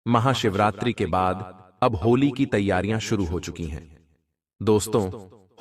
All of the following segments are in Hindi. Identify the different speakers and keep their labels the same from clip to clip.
Speaker 1: महाशिवरात्रि के बाद अब होली की तैयारियां शुरू हो चुकी हैं। दोस्तों,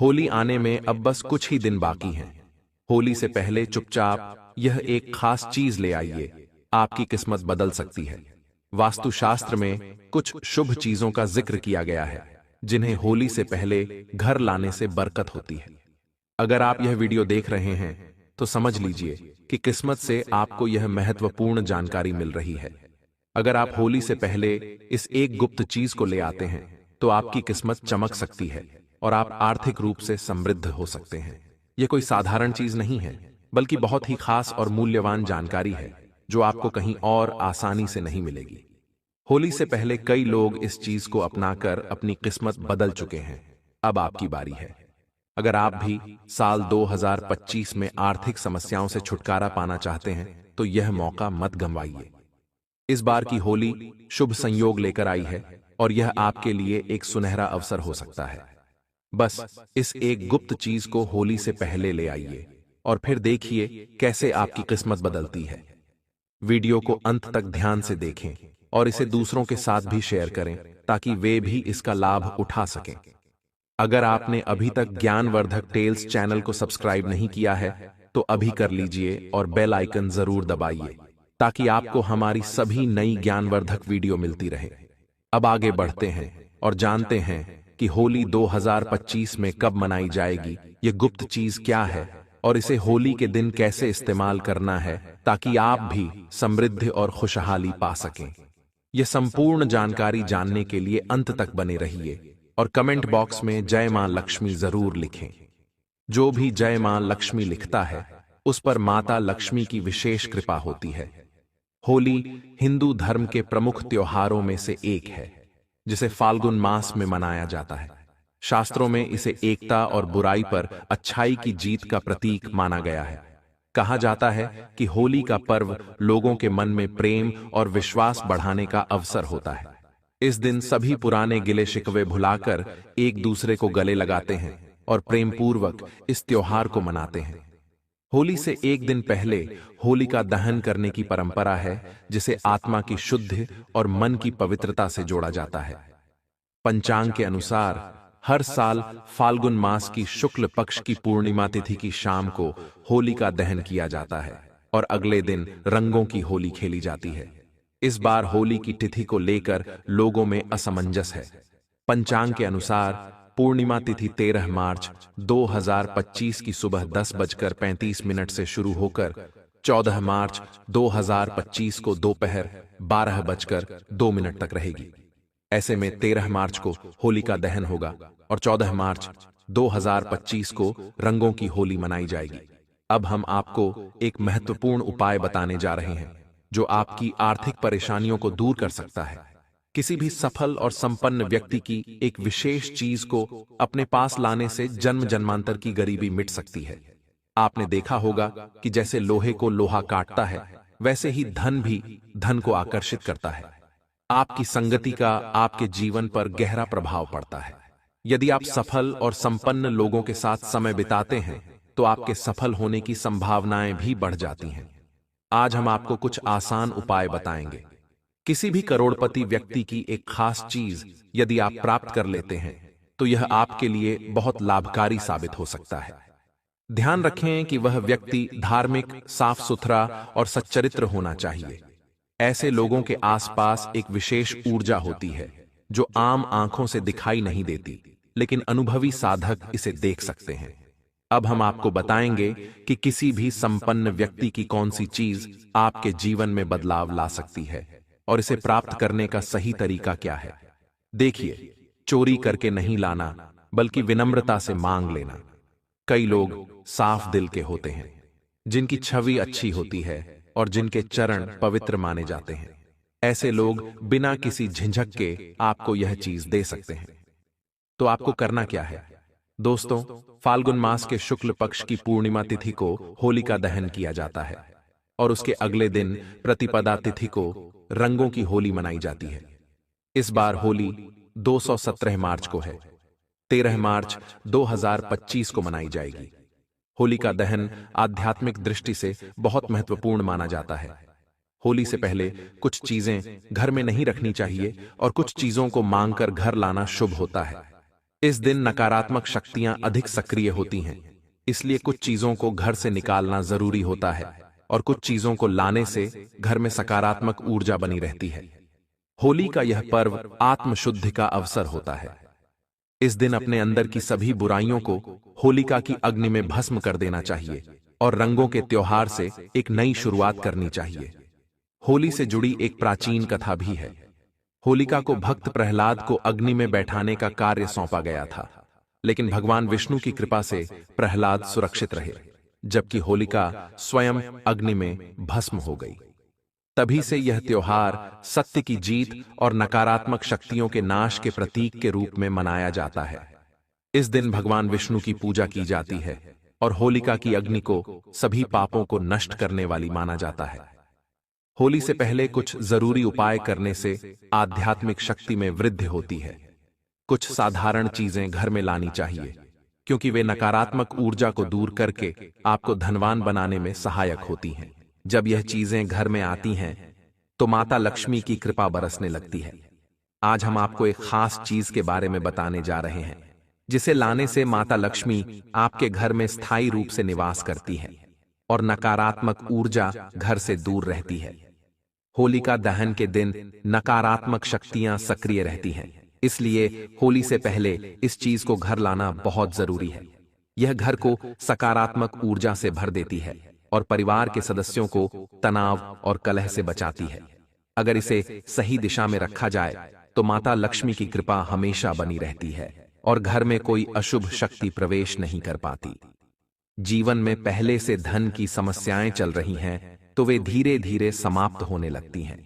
Speaker 1: होली आने में अब बस कुछ ही दिन बाकी हैं। होली से पहले चुपचाप यह एक खास चीज ले आइए, आपकी किस्मत बदल सकती है। वास्तुशास्त्र में कुछ शुभ चीजों का जिक्र किया गया है, जिन्हें होली से पहले घर लाने से बरकत होती है। अगर आप यह वीडियो देख रहे हैं, तो समझ लीजिए कि किस्मत से आपको यह महत्वपूर्ण जानकारी मिल रही है। अगर आप होली से पहले इस एक गुप्त चीज को ले आते हैं, तो आपकी किस्मत चमक सकती है और आप आर्थिक रूप से समृद्ध हो सकते हैं। यह कोई साधारण चीज नहीं है, बल्कि बहुत ही खास और मूल्यवान जानकारी है, जो आपको कहीं और आसानी से नहीं मिलेगी। होली से पहले कई लोग इस चीज को अपनाकर अपनी किस्मत बदल चुके हैं। अब आपकी बारी है। अगर आप भी साल 2025 में आर्थिक समस्याओं से छुटकारा पाना चाहते हैं, तो यह मौका मत गंवाइए। इस बार की होली शुभ संयोग लेकर आई है और यह आपके लिए एक सुनहरा अवसर हो सकता है। बस इस एक गुप्त चीज को होली से पहले ले आइए और फिर देखिए कैसे आपकी किस्मत बदलती है। वीडियो को अंत तक ध्यान से देखें और इसे दूसरों के साथ भी शेयर करें, ताकि वे भी इसका लाभ उठा सकें। अगर आपने अभी तक ज्ञानवर्धक टेल्स चैनल को सब्सक्राइब नहीं किया है, तो अभी कर लीजिए और बेल आइकन जरूर दबाइए, ताकि आपको हमारी सभी नई ज्ञानवर्धक वीडियो मिलती रहे। अब आगे बढ़ते हैं और जानते हैं कि होली 2025 में कब मनाई जाएगी, ये गुप्त चीज क्या है और इसे होली के दिन कैसे इस्तेमाल करना है, ताकि आप भी समृद्धि और खुशहाली पा सकें। यह संपूर्ण जानकारी जानने के लिए अंत तक बने रहिए और कमेंट बॉक्स में जय मां लक्ष्मी जरूर लिखें। जो भी जय मां लक्ष्मी लिखता है, उस पर माता लक्ष्मी की विशेष कृपा होती है। होली हिंदू धर्म के प्रमुख त्योहारों में से एक है, जिसे फाल्गुन मास में मनाया जाता है। शास्त्रों में इसे एकता और बुराई पर अच्छाई की जीत का प्रतीक माना गया है। कहा जाता है कि होली का पर्व लोगों के मन में प्रेम और विश्वास बढ़ाने का अवसर होता है। इस दिन सभी पुराने गिले शिकवे भुलाकर एक दूसरे को गले लगाते हैं और प्रेम पूर्वक इस त्योहार को मनाते हैं। होली से एक दिन पहले होलिका दहन करने की परंपरा है, जिसे आत्मा की शुद्धि और मन की पवित्रता से जोड़ा जाता है। पंचांग के अनुसार हर साल फाल्गुन मास की शुक्ल पक्ष की पूर्णिमा तिथि की शाम को होलिका दहन किया जाता है और अगले दिन रंगों की होली खेली जाती है। इस बार होली की तिथि को लेकर लोगों में असमंजस है। पंचांग के अनुसार पूर्णिमा तिथि 13 मार्च 2025 की सुबह 10:35 से शुरू होकर 14 मार्च 2025 को दोपहर 12:02 तक रहेगी। ऐसे में 13 मार्च को होलिका दहन होगा और 14 मार्च 2025 को रंगों की होली मनाई जाएगी। अब हम आपको एक महत्वपूर्ण उपाय बताने जा रहे हैं, जो आपकी आर्थिक परेशानियों को दूर कर सकता है। किसी भी सफल और संपन्न व्यक्ति की एक विशेष चीज को अपने पास लाने से जन्म जन्मांतर की गरीबी मिट सकती है। आपने देखा होगा कि जैसे लोहे को लोहा काटता है, वैसे ही धन भी धन को आकर्षित करता है। आपकी संगति का आपके जीवन पर गहरा प्रभाव पड़ता है। यदि आप सफल और संपन्न लोगों के साथ समय बिताते हैं, तो आपके सफल होने की संभावनाएं भी बढ़ जाती हैं। आज हम आपको कुछ आसान उपाय बताएंगे। किसी भी करोड़पति व्यक्ति की एक खास चीज यदि आप प्राप्त कर लेते हैं, तो यह आपके लिए बहुत लाभकारी साबित हो सकता है। ध्यान रखें कि वह व्यक्ति धार्मिक, साफ सुथरा और सच्चरित्र होना चाहिए। ऐसे लोगों के आसपास एक विशेष ऊर्जा होती है, जो आम आंखों से दिखाई नहीं देती, लेकिन अनुभवी साधक इसे देख सकते हैं। अब हम आपको बताएंगे कि किसी भी संपन्न व्यक्ति की कौन सी चीज आपके जीवन में बदलाव ला सकती है और इसे प्राप्त करने का सही तरीका क्या है। देखिए, चोरी करके नहीं लाना, बल्कि विनम्रता से मांग लेना। कई लोग साफ दिल के होते हैं, जिनकी छवि अच्छी होती है और जिनके चरण पवित्र माने जाते हैं। ऐसे लोग बिना किसी झिझक के आपको यह चीज दे सकते हैं। तो आपको करना क्या है? दोस्तों, फाल्गुन मास के शुक्ल पक्ष की पूर्णिमा तिथि को होलिका दहन किया जाता है और उसके अगले दिन प्रतिपदा तिथि को रंगों की होली मनाई जाती है। इस बार होली 217 मार्च को है। 13 मार्च 2025 को मनाई जाएगी। होलिका दहन आध्यात्मिक दृष्टि से बहुत महत्वपूर्ण माना जाता है। होली से पहले कुछ चीजें घर में नहीं रखनी चाहिए और कुछ चीजों को मांगकर घर लाना शुभ होता है। इस दिन नकारात्मक शक्तियां अधिक सक्रिय होती हैं, इसलिए कुछ चीजों को घर से निकालना जरूरी होता है और कुछ चीजों को लाने से घर में सकारात्मक ऊर्जा बनी रहती है। होली का यह पर्व आत्मशुद्धि का अवसर होता है। इस दिन अपने अंदर की सभी बुराइयों को होलिका की अग्नि में भस्म कर देना चाहिए और रंगों के त्योहार से एक नई शुरुआत करनी चाहिए। होली से जुड़ी एक प्राचीन कथा भी है। होलिका को भक्त प्रहलाद को अग्नि में बैठाने का कार्य सौंपा गया था, लेकिन भगवान विष्णु की कृपा से प्रहलाद सुरक्षित रहे, जबकि होलिका स्वयं अग्नि में भस्म हो गई। तभी से यह त्योहार सत्य की जीत और नकारात्मक शक्तियों के नाश के प्रतीक के रूप में मनाया जाता है। इस दिन भगवान विष्णु की पूजा की जाती है और होलिका की अग्नि को सभी पापों को नष्ट करने वाली माना जाता है। होली से पहले कुछ जरूरी उपाय करने से आध्यात्मिक शक्ति में वृद्धि होती है। कुछ साधारण चीजें घर में लानी चाहिए, क्योंकि वे नकारात्मक ऊर्जा को दूर करके आपको धनवान बनाने में सहायक होती हैं। जब यह चीजें घर में आती हैं, तो माता लक्ष्मी की कृपा बरसने लगती है। आज हम आपको एक खास चीज के बारे में बताने जा रहे हैं, जिसे लाने से माता लक्ष्मी आपके घर में स्थायी रूप से निवास करती है और नकारात्मक ऊर्जा घर से दूर रहती है। होलिका दहन के दिन नकारात्मक शक्तियां सक्रिय रहती हैं, इसलिए होली से पहले इस चीज को घर लाना बहुत जरूरी है। यह घर को सकारात्मक ऊर्जा से भर देती है और परिवार के सदस्यों को तनाव और कलह से बचाती है। अगर इसे सही दिशा में रखा जाए तो माता लक्ष्मी की कृपा हमेशा बनी रहती है और घर में कोई अशुभ शक्ति प्रवेश नहीं कर पाती। जीवन में पहले से धन की समस्याएं चल रही हैं, तो वे धीरे धीरे समाप्त होने लगती हैं।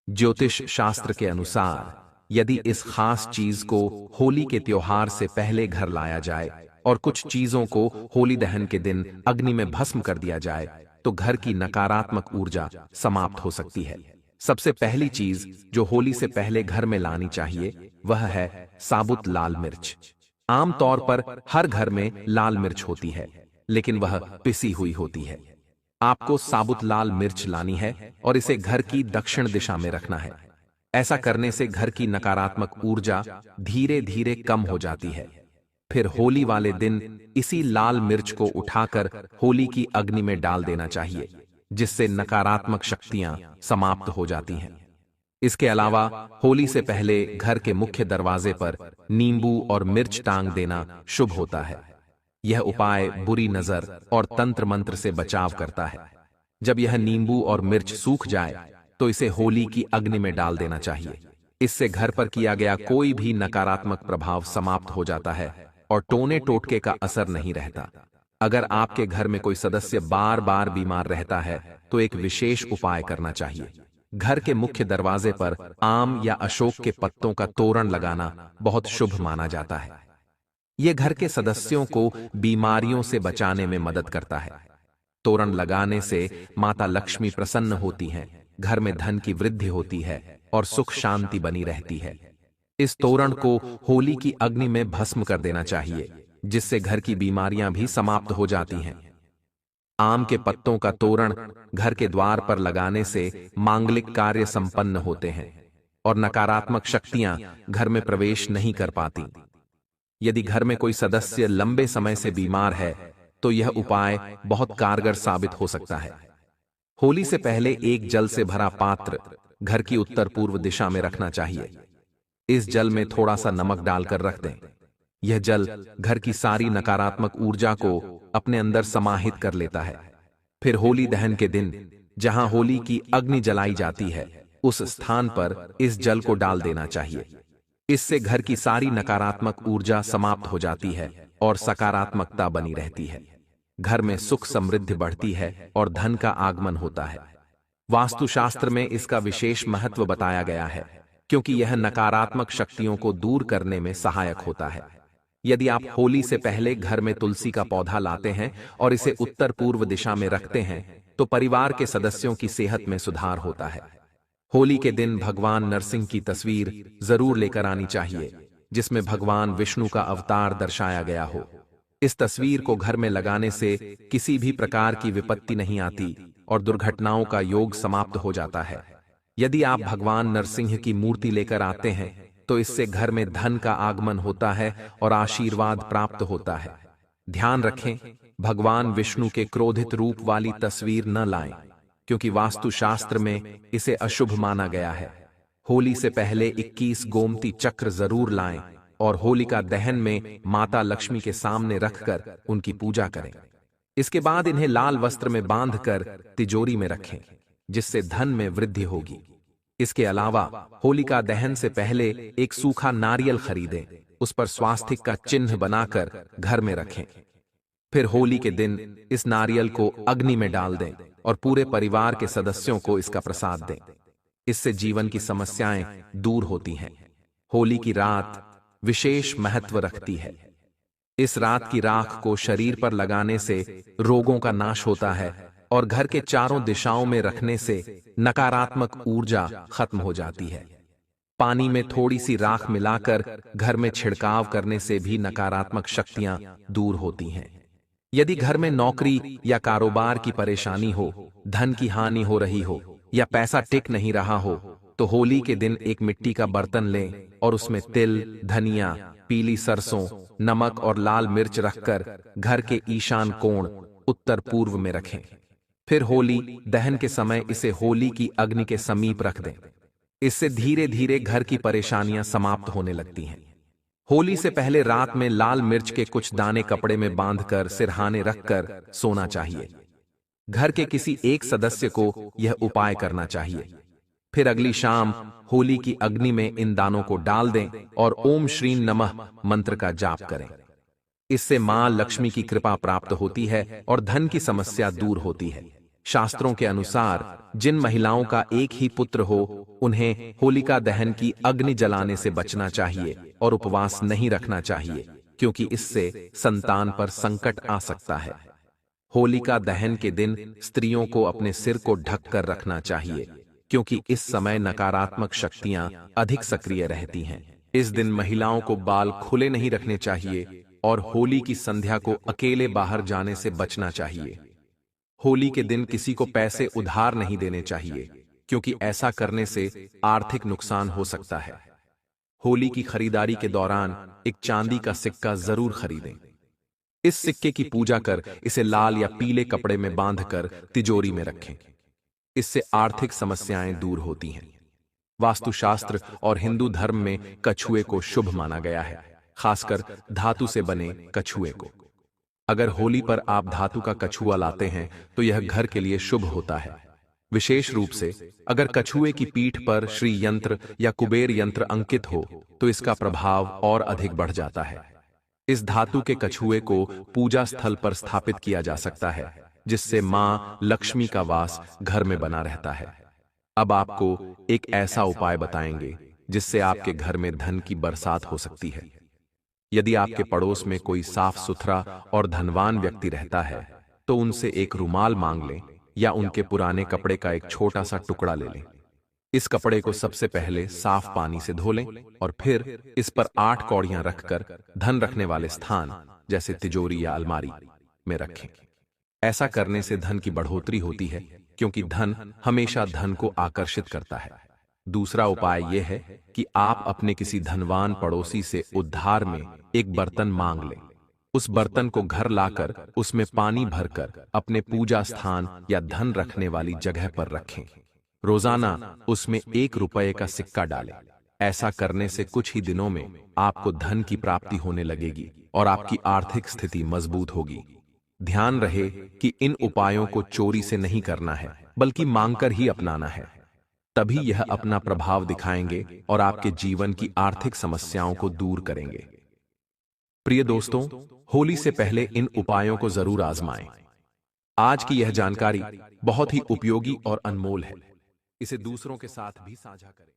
Speaker 1: ज्योतिष शास्त्र के अनुसार यदि इस खास चीज को होली के त्योहार से पहले घर लाया जाए और कुछ चीजों को होली दहन के दिन अग्नि में भस्म कर दिया जाए, तो घर की नकारात्मक ऊर्जा समाप्त हो सकती है। सबसे पहली चीज जो होली से पहले घर में लानी चाहिए वह है साबुत लाल मिर्च। आमतौर पर हर घर में लाल मिर्च होती है, लेकिन वह पिसी हुई होती है। आपको साबुत लाल मिर्च लानी है और इसे घर की दक्षिण दिशा में रखना है। ऐसा करने से घर की नकारात्मक ऊर्जा धीरे धीरे कम हो जाती है। फिर होली वाले दिन इसी लाल मिर्च को उठाकर होली की अग्नि में डाल देना चाहिए, जिससे नकारात्मक शक्तियां समाप्त हो जाती हैं। इसके अलावा होली से पहले घर के मुख्य दरवाजे पर नींबू और मिर्च टांग देना शुभ होता है। यह उपाय बुरी नजर और तंत्र मंत्र से बचाव करता है। जब यह नींबू और मिर्च सूख जाए तो इसे होली की अग्नि में डाल देना चाहिए। इससे घर पर किया गया कोई भी नकारात्मक प्रभाव समाप्त हो जाता है और टोने टोटके का असर नहीं रहता। अगर आपके घर में कोई सदस्य बार बार बीमार रहता है तो एक विशेष उपाय करना चाहिए। घर के मुख्य दरवाजे पर आम या अशोक के पत्तों का तोरण लगाना बहुत शुभ माना जाता है। यह घर के सदस्यों को बीमारियों से बचाने में मदद करता है। तोरण लगाने से माता लक्ष्मी प्रसन्न होती हैं, घर में धन की वृद्धि होती है और सुख शांति बनी रहती है। इस तोरण को होली की अग्नि में भस्म कर देना चाहिए, जिससे घर की बीमारियां भी समाप्त हो जाती हैं। आम के पत्तों का तोरण घर के द्वार पर लगाने से मांगलिक कार्य संपन्न होते हैं और नकारात्मक शक्तियां घर में प्रवेश नहीं कर पाती। यदि घर में कोई सदस्य लंबे समय से बीमार है तो यह उपाय बहुत कारगर साबित हो सकता है। होली से पहले एक जल से भरा पात्र घर की उत्तर पूर्व दिशा में रखना चाहिए। इस जल में थोड़ा सा नमक डालकर रख दें। यह जल घर की सारी नकारात्मक ऊर्जा को अपने अंदर समाहित कर लेता है। फिर होली दहन के दिन जहां होली की अग्नि जलाई जाती है, उस स्थान पर इस जल को डाल देना चाहिए। इससे घर की सारी नकारात्मक ऊर्जा समाप्त हो जाती है और सकारात्मकता बनी रहती है। घर में सुख समृद्धि बढ़ती है और धन का आगमन होता है। वास्तुशास्त्र में इसका विशेष महत्व बताया गया है, क्योंकि यह नकारात्मक शक्तियों को दूर करने में सहायक होता है। यदि आप होली से पहले घर में तुलसी का पौधा लाते हैं और इसे उत्तर पूर्व दिशा में रखते हैं, तो परिवार के सदस्यों की सेहत में सुधार होता है। होली के दिन भगवान नरसिंह की तस्वीर जरूर लेकर आनी चाहिए, जिसमें भगवान विष्णु का अवतार दर्शाया गया हो। इस तस्वीर को घर में लगाने से किसी भी प्रकार की विपत्ति नहीं आती और दुर्घटनाओं का योग समाप्त हो जाता है। यदि आप भगवान नरसिंह की मूर्ति लेकर आते हैं तो इससे घर में धन का आगमन होता है और आशीर्वाद प्राप्त होता है। ध्यान रखें, भगवान विष्णु के क्रोधित रूप वाली तस्वीर न लाएं, क्योंकि वास्तुशास्त्र में इसे अशुभ माना गया है। होली से पहले 21 गोमती चक्र जरूर लाएं और होलिका दहन में माता लक्ष्मी के सामने रखकर उनकी पूजा करें। इसके बाद इन्हें लाल वस्त्र में बांधकर तिजोरी में रखें, जिससे धन में वृद्धि होगी। इसके अलावा होलिका दहन से पहले एक सूखा नारियल खरीदें, उस पर स्वास्तिक का चिन्ह बनाकर घर में रखें। फिर होली के दिन इस नारियल को अग्नि में डाल दें और पूरे परिवार के सदस्यों को इसका प्रसाद दें। इससे जीवन की समस्याएं दूर होती हैं। होली की रात विशेष महत्व रखती है। इस रात की राख को शरीर पर लगाने से रोगों का नाश होता है और घर के चारों दिशाओं में रखने से नकारात्मक ऊर्जा खत्म हो जाती है। पानी में थोड़ी सी राख मिलाकर घर में छिड़काव करने से भी नकारात्मक शक्तियां दूर होती हैं। यदि घर में नौकरी या कारोबार की परेशानी हो, धन की हानि हो रही हो या पैसा टिक नहीं रहा हो, तो होली के दिन एक मिट्टी का बर्तन लें और उसमें तिल, धनिया, पीली सरसों, नमक और लाल मिर्च रखकर घर के ईशान कोण उत्तर पूर्व में रखें। फिर होली दहन के समय इसे होली की अग्नि के समीप रख दें। इससे धीरे धीरे घर की परेशानियां समाप्त होने लगती हैं। होली से पहले रात में लाल मिर्च के कुछ दाने कपड़े में बांधकर सिरहाने रखकर सोना चाहिए। घर के किसी एक सदस्य को यह उपाय करना चाहिए। फिर अगली शाम होली की अग्नि में इन दानों को डाल दें और ओम श्रीं नमः मंत्र का जाप करें। इससे मां लक्ष्मी की कृपा प्राप्त होती है और धन की समस्या दूर होती है। शास्त्रों के अनुसार जिन महिलाओं का एक ही पुत्र हो, उन्हें होलिका दहन की अग्नि जलाने से बचना चाहिए और उपवास नहीं रखना चाहिए, क्योंकि इससे संतान पर संकट आ सकता है। होलिका दहन के दिन स्त्रियों को अपने सिर को ढककर रखना चाहिए, क्योंकि इस समय नकारात्मक शक्तियां अधिक सक्रिय रहती हैं। इस दिन महिलाओं को बाल खुले नहीं रखने चाहिए और होली की संध्या को अकेले बाहर जाने से बचना चाहिए। होली के दिन किसी को पैसे उधार नहीं देने चाहिए, क्योंकि ऐसा करने से आर्थिक नुकसान हो सकता है। होली की खरीदारी के दौरान एक चांदी का सिक्का जरूर खरीदें। इस सिक्के की पूजा कर इसे लाल या पीले कपड़े में बांधकर तिजोरी में रखें। इससे आर्थिक समस्याएं दूर होती हैं। वास्तुशास्त्र और हिंदू धर्म में कछुए को शुभ माना गया है, खासकर धातु से बने कछुए को। अगर होली पर आप धातु का कछुआ लाते हैं तो यह घर के लिए शुभ होता है। विशेष रूप से अगर कछुए की पीठ पर श्री यंत्र या कुबेर यंत्र अंकित हो तो इसका प्रभाव और अधिक बढ़ जाता है। इस धातु के कछुए को पूजा स्थल पर स्थापित किया जा सकता है, जिससे मां लक्ष्मी का वास घर में बना रहता है। अब आपको एक ऐसा उपाय बताएंगे जिससे आपके घर में धन की बरसात हो सकती है। यदि आपके पड़ोस में कोई साफ सुथरा और धनवान व्यक्ति रहता है तो उनसे एक रुमाल मांग लें या उनके पुराने कपड़े का एक छोटा सा टुकड़ा ले लें। इस कपड़े को सबसे पहले साफ पानी से धो लें और फिर इस पर 8 कौड़ियां रखकर धन रखने वाले स्थान जैसे तिजोरी या अलमारी में रखें। ऐसा करने से धन की बढ़ोतरी होती है, क्योंकि धन हमेशा धन को आकर्षित करता है। दूसरा उपाय यह है कि आप अपने किसी धनवान पड़ोसी से उधार में एक बर्तन मांग लें। उस बर्तन को घर लाकर उसमें पानी भरकर अपने पूजा स्थान या धन रखने वाली जगह पर रखें। रोजाना उसमें 1 रुपये का सिक्का डालें। ऐसा करने से कुछ ही दिनों में आपको धन की प्राप्ति होने लगेगी और आपकी आर्थिक स्थिति मजबूत होगी। ध्यान रहे कि इन उपायों को चोरी से नहीं करना है, बल्कि मांगकर ही अपनाना है। तभी यह अपना प्रभाव दिखाएंगे और आपके जीवन की आर्थिक समस्याओं को दूर करेंगे। प्रिय दोस्तों, होली से पहले इन उपायों को जरूर आजमाएं। आज की यह जानकारी बहुत ही उपयोगी और अनमोल है। इसे दूसरों के साथ भी साझा करें।